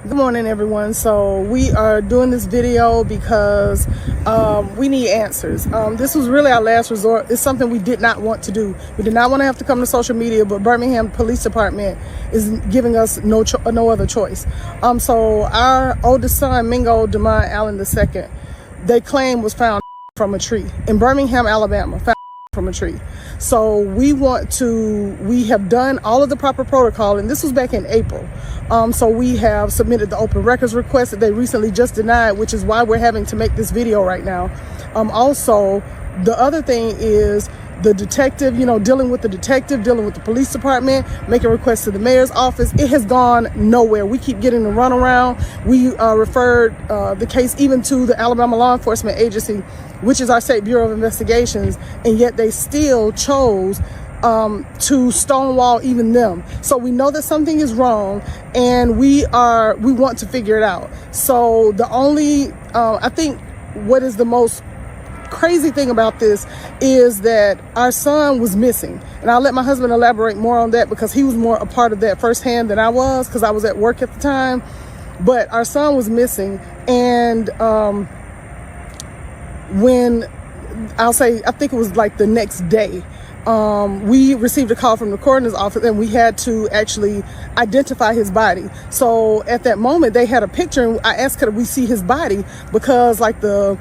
Good morning, everyone. So we are doing this video because we need answers. This was really our last resort. It's something we did not want to do. We did not want to have to come to social media, but Birmingham Police Department is giving us no other choice. So our oldest son, Mingo Demond Allen II, they claim was found from a tree in Birmingham, Alabama. Found from a tree. So we have done all of the proper protocol, and this was back in April. So we have submitted the open records request that they recently just denied, which is why we're having to make this video right now. Also, the other thing is the detective, dealing with the police department, making requests to the mayor's office. It has gone nowhere. We keep getting the runaround. We referred the case even to the Alabama Law Enforcement Agency, which is our State Bureau of Investigations, and yet they still chose to stonewall even them. So we know that something is wrong, and we want to figure it out. So the only, I think what is the most crazy thing about this is that our son was missing, and I'll let my husband elaborate more on that because he was more a part of that firsthand than I was, because I was at work at the time. But our son was missing, and when I think it was like the next day, we received a call from the coroner's office, and we had to actually identify his body. So at that moment, they had a picture, and I asked, could we see his body, because like the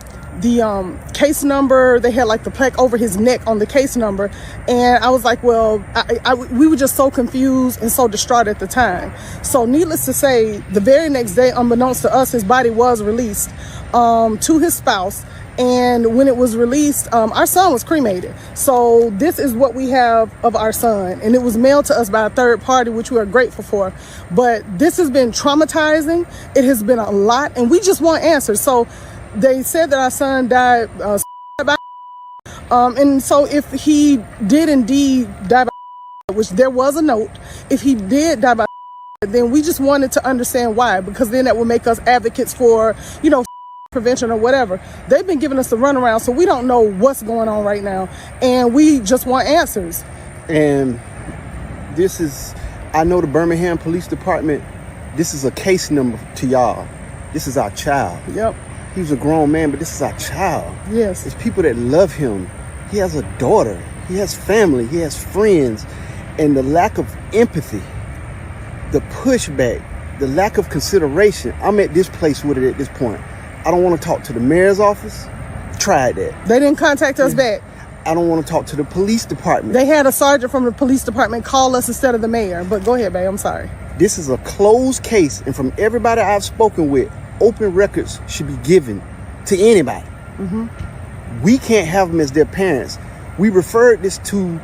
case number, they had like the plaque over his neck on the case number, and I was like, well, we were just so confused and so distraught at the time. So needless to say, the very next day, unbeknownst to us, his body was released to his spouse. And when it was released, our son was cremated. So this is what we have of our son, and it was mailed to us by a third party, which we are grateful for. But this has been traumatizing. It has been a lot, and we just want answers. So they said that our son died and so if he did indeed die by, which there was a note, if he did die by, then we just wanted to understand why, because then that would make us advocates for, prevention or whatever. They've been giving us the runaround, so we don't know what's going on right now, and we just want answers. And this is, I know the Birmingham Police Department, this is a case number to y'all. This is our child. Yep. He was a grown man, but this is our child. Yes. It's people that love him. He has a daughter. He has family. He has friends. And the lack of empathy, the pushback, the lack of consideration. I'm at this place with it at this point. I don't want to talk to the mayor's office. Tried that. They didn't contact us back. I don't want to talk to the police department. They had a sergeant from the police department call us instead of the mayor. But go ahead, babe. I'm sorry. This is a closed case, and from everybody I've spoken with, open records should be given to anybody. Mm-hmm. We can't have them as their parents. We referred this to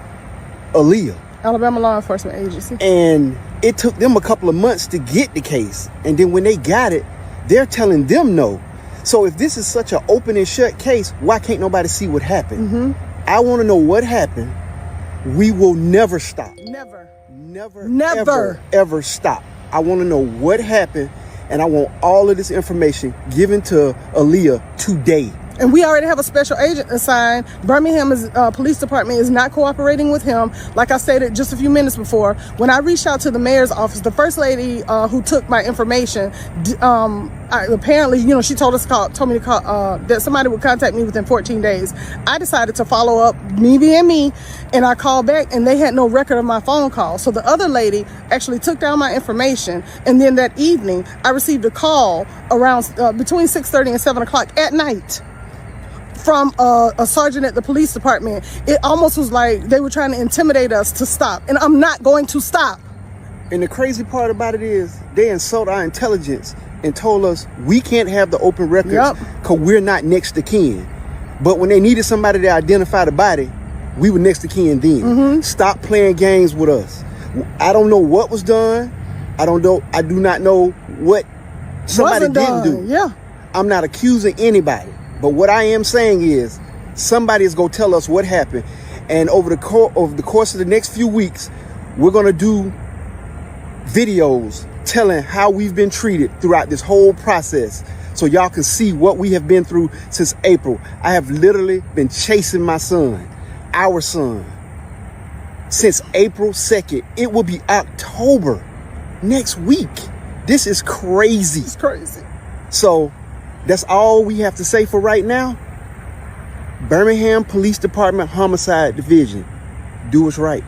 ALEA, Alabama Law Enforcement Agency, and it took them a couple of months to get the case. And then when they got it, they're telling them no. So if this is such an open and shut case, why can't nobody see what happened? Mm-hmm. I want to know what happened. We will never stop. Never, ever stop. I want to know what happened. And I want all of this information given to ALEA today. And we already have a special agent assigned. Birmingham Police Department is not cooperating with him. Like I stated just a few minutes before, when I reached out to the mayor's office, the first lady who took my information, apparently, she told me to call, that somebody would contact me within 14 days. I decided to follow up, me being me, and I called back, and they had no record of my phone call. So the other lady actually took down my information, and then that evening, I received a call around between 6:30 and 7 o'clock at night from a sergeant at the police department. It almost was like they were trying to intimidate us to stop, and I'm not going to stop. And the crazy part about it is they insult our intelligence and told us we can't have the open records because we're not next to kin. But when they needed somebody to identify the body, we were next to kin then. Mm-hmm. Stop playing games with us. I don't know what was done. I do not know what somebody didn't do. Yeah. I'm not accusing anybody. But what I am saying is somebody is going to tell us what happened. And over the course of the next few weeks, we're going to do videos telling how we've been treated throughout this whole process, so y'all can see what we have been through since April. I have literally been chasing my son, our son, since April 2nd. It will be October next week. This is crazy. It's crazy. So that's all we have to say for right now. Birmingham Police Department Homicide Division, do what's right.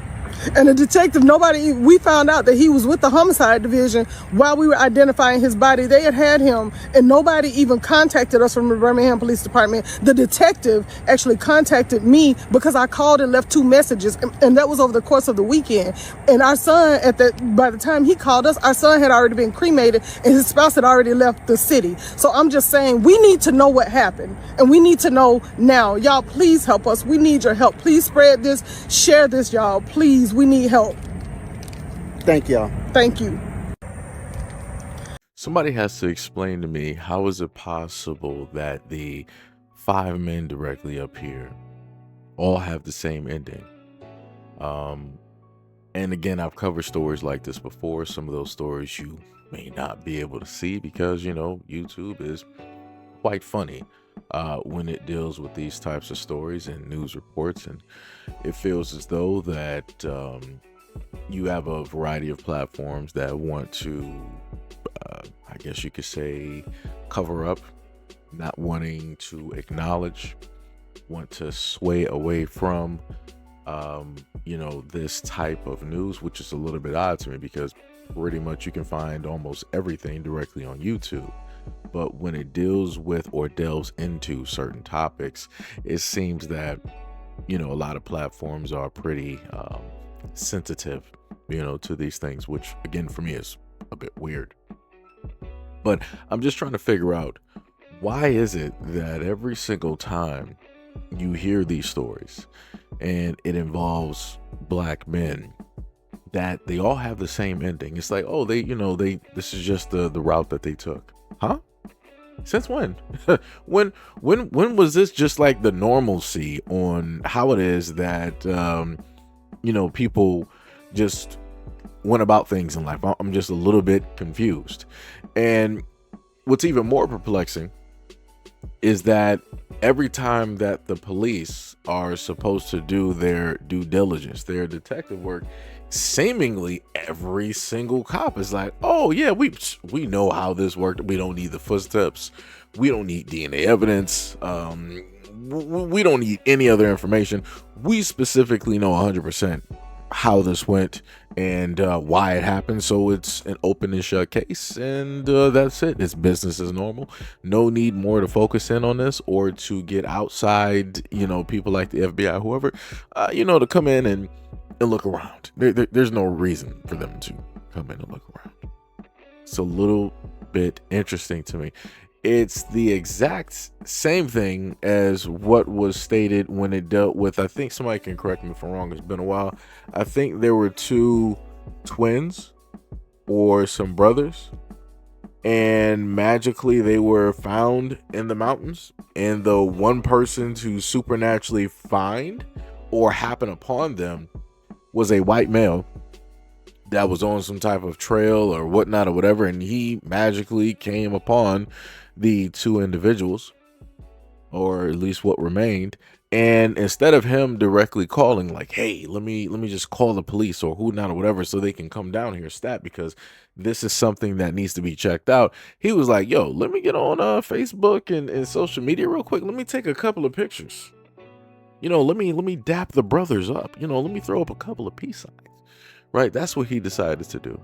And the detective, we found out that he was with the homicide division while we were identifying his body. They had him, and nobody even contacted us from the Birmingham Police Department. The detective actually contacted me because I called and left 2 messages, and that was over the course of the weekend. And our son, by the time he called us, our son had already been cremated, and his spouse had already left the city. So I'm just saying, we need to know what happened, and we need to know now. Y'all, please help us. We need your help. Please spread this, share this, y'all. Please. We need help. Thank y'all. Thank you. Somebody has to explain to me, how is it possible that the 5 men directly up here all have the same ending? And again, I've covered stories like this before. Some of those stories you may not be able to see because, YouTube is quite funny when it deals with these types of stories and news reports. And it feels as though that you have a variety of platforms that want to, I guess you could say, cover up, not wanting to acknowledge, want to sway away from, this type of news, which is a little bit odd to me because pretty much you can find almost everything directly on YouTube. But when it deals with or delves into certain topics, it seems that, a lot of platforms are pretty sensitive, to these things, which again, for me is a bit weird. But I'm just trying to figure out, why is it that every single time you hear these stories and it involves black men, that they all have the same ending? It's like, oh, this is just the route that they took. Huh? Since when? when was this just like the normalcy on how it is that people just went about things in life? I'm just a little bit confused. And what's even more perplexing is that every time that the police are supposed to do their due diligence, their detective work, seemingly every single cop is like, oh yeah, we know how this worked. We don't need the footsteps. We don't need DNA evidence. We don't need any other information. We specifically know 100% how this went and why it happened. So it's an open and shut case, and that's it. It's business as normal. No need more to focus in on this or to get outside, people like the FBI, whoever, to come in and look around. There's no reason for them to come in and look around. It's a little bit interesting to me. It's the exact same thing as what was stated when it dealt with, I think somebody can correct me if I'm wrong, it's been a while. I think there were 2 twins or some brothers, and magically they were found in the mountains, and the one person to supernaturally find or happen upon them was a white male that was on some type of trail or whatnot or whatever, and he magically came upon the 2 individuals, or at least what remained. And instead of him directly calling like, hey, let me just call the police or who not or whatever so they can come down here stat, because this is something that needs to be checked out, he was like, yo, let me get on Facebook and social media real quick. Let me take a couple of pictures. Let me dap the brothers up. Let me throw up a couple of peace signs. Right? That's what he decided to do.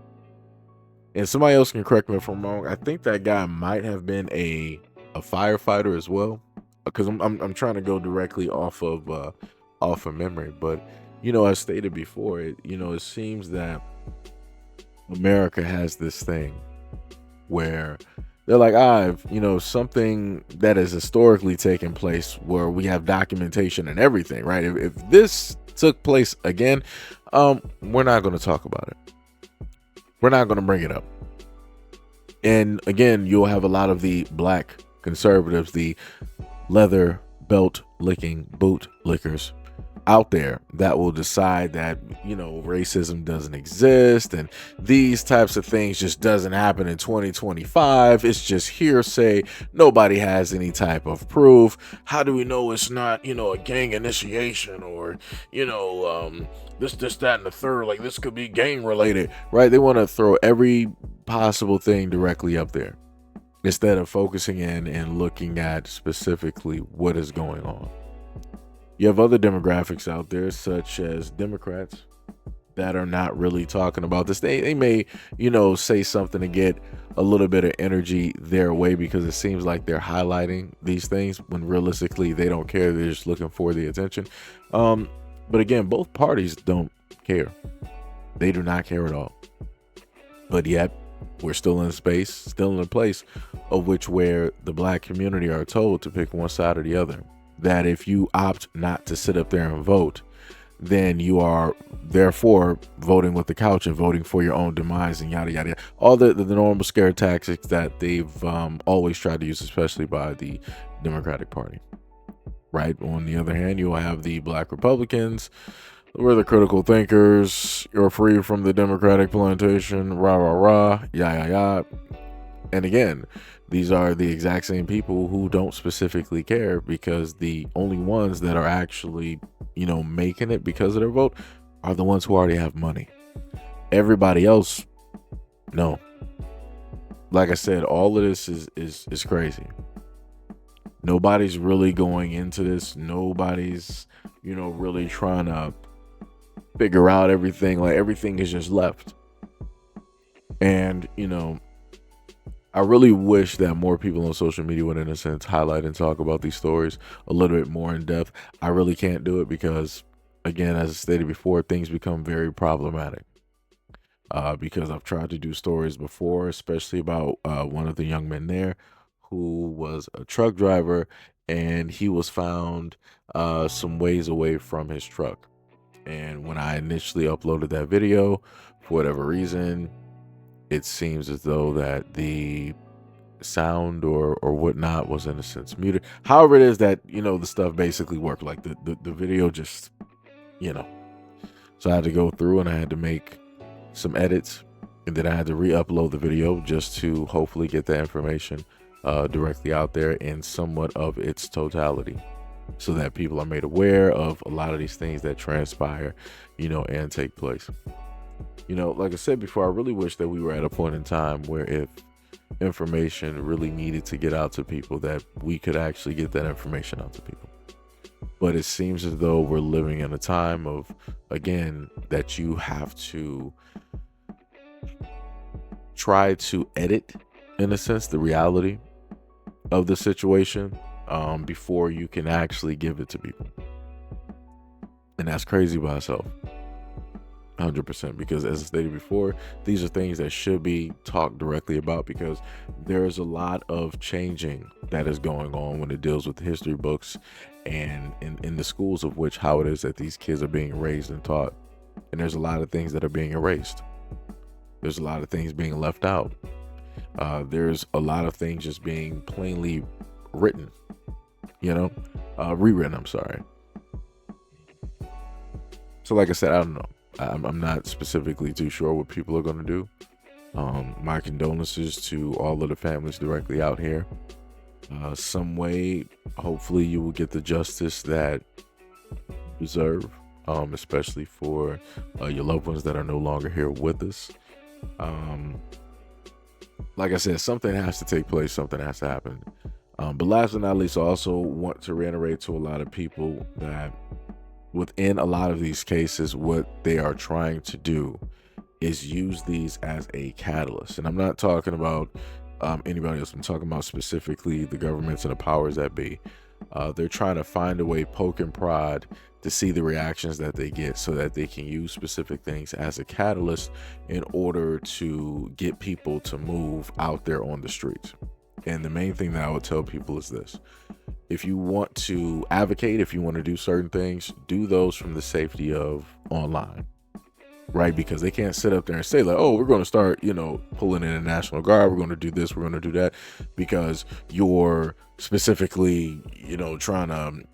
And somebody else can correct me if I'm wrong. I think that guy might have been a firefighter as well, because I'm trying to go directly off of memory. But as stated before, it seems that America has this thing where they're like, something that has historically taken place where we have documentation and everything, right? If this took place again, we're not going to talk about it. We're not going to bring it up. And again, you'll have a lot of the black conservatives, the leather belt licking boot lickers, out there that will decide that, you know, racism doesn't exist and these types of things just doesn't happen in 2025. It's just hearsay. Nobody has any type of proof. How do we know it's not, you know, a gang initiation or, you know, this, that, and the third? Like, this could be gang related, right? They want to throw every possible thing directly up there instead of focusing in and looking at specifically what is going on. You have other demographics out there, such as Democrats, that are not really talking about this. They may, you know, say something to get a little bit of energy their way because it seems like they're highlighting these things when realistically they don't care. They're just looking for the attention. But again, both parties don't care. They do not care at all. But yet, we're still in space, still in a place of which where the black community are told to pick one side or the other. That if you opt not to sit up there and vote, then you are therefore voting with the couch and voting for your own demise and yada yada yada. All the normal scare tactics that they've always tried to use, especially by the Democratic Party. Right. On the other hand, you'll have the black Republicans. We're the critical thinkers. You're free from the Democratic plantation. Rah rah rah. Ya ya ya. And again, these are the exact same people who don't specifically care, because the only ones that are actually, you know, making it because of their vote are the ones who already have money. Everybody else, no. Like I said, all of this is crazy. Nobody's really going into this. Nobody's, you know, really trying to figure out everything. Like, everything is just left. And, you know, I really wish that more people on social media would, in a sense, highlight and talk about these stories a little bit more in depth. I really can't do it because, again, as I stated before, things become very problematic. Because I've tried to do stories before, especially about one of the young men there who was a truck driver, and he was found some ways away from his truck. And when I initially uploaded that video, for whatever reason, it seems as though that the sound or whatnot was, in a sense, muted. However it is that, you know, the stuff basically worked. Like the video just, you know. So I had to go through and I had to make some edits, and then I had to re-upload the video just to hopefully get that information directly out there in somewhat of its totality, so that people are made aware of a lot of these things that transpire, you know, and take place. You know, like I said before, I really wish that we were at a point in time where if information really needed to get out to people, that we could actually get that information out to people. But it seems as though we're living in a time of, again, that you have to try to edit, in a sense, the reality of the situation before you can actually give it to people. And that's crazy by itself. 100%, because as I stated before, these are things that should be talked directly about, because there's a lot of changing that is going on when it deals with history books and in the schools of which how it is that these kids are being raised and taught. And there's a lot of things that are being erased. There's a lot of things being left out. There's a lot of things just being plainly written, you know, rewritten, I'm sorry. So like I said, I don't know. I'm not specifically too sure what people are going to do. My condolences to all of the families directly out here. Some way, hopefully you will get the justice that you deserve, especially for your loved ones that are no longer here with us. Like I said, something has to take place. Something has to happen. But last but not least, I also want to reiterate to a lot of people that within a lot of these cases, what they are trying to do is use these as a catalyst. And I'm not talking about anybody else. I'm talking about specifically the governments and the powers that be. They're trying to find a way, poke and prod, to see the reactions that they get so that they can use specific things as a catalyst in order to get people to move out there on the streets. And the main thing that I would tell people is this: if you want to advocate, if you want to do certain things, do those from the safety of online, right? Because they can't sit up there and say like, oh, we're going to start, you know, pulling in a National Guard. We're going to do this. We're going to do that, because you're specifically, you know, trying to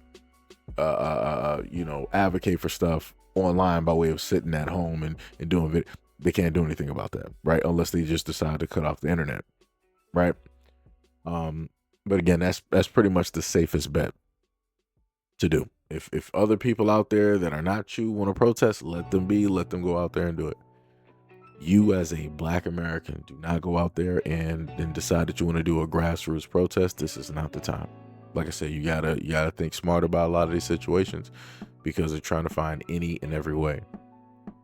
you know, advocate for stuff online by way of sitting at home and doing video. They can't do anything about that, right? Unless they just decide to cut off the internet, right? But again, that's pretty much the safest bet to do. If other people out there that are not you want to protest, let them be. Let them go out there and do it. You as a Black American, do not go out there and then decide that you want to do a grassroots protest. This is not the time. Like I said, you gotta think smart about a lot of these situations, because they're trying to find any and every way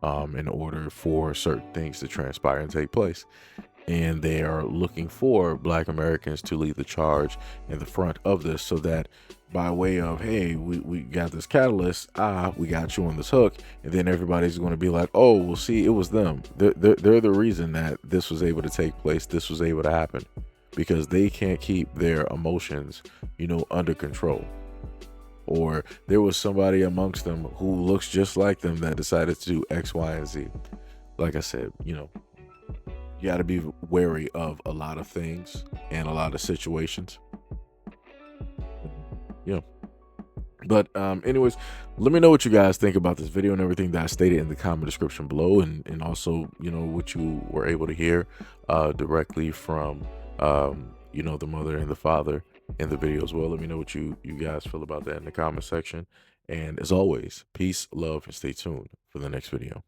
in order for certain things to transpire and take place. And they are looking for Black Americans to lead the charge in the front of this, so that by way of, hey, we got this catalyst, we got you on this hook, and then everybody's going to be like, oh, well, see, it was them. They're the reason that this was able to take place, this was able to happen, because they can't keep their emotions, you know, under control. Or there was somebody amongst them who looks just like them that decided to do X, Y, and Z. Like I said, you know, you got to be wary of a lot of things and a lot of situations. Yeah. But anyways, let me know what you guys think about this video and everything that I stated in the comment description below, and also, you know, what you were able to hear directly from you know, the mother and the father in the video as well. Let me know what you guys feel about that in the comment section. And as always, peace, love, and stay tuned for the next video.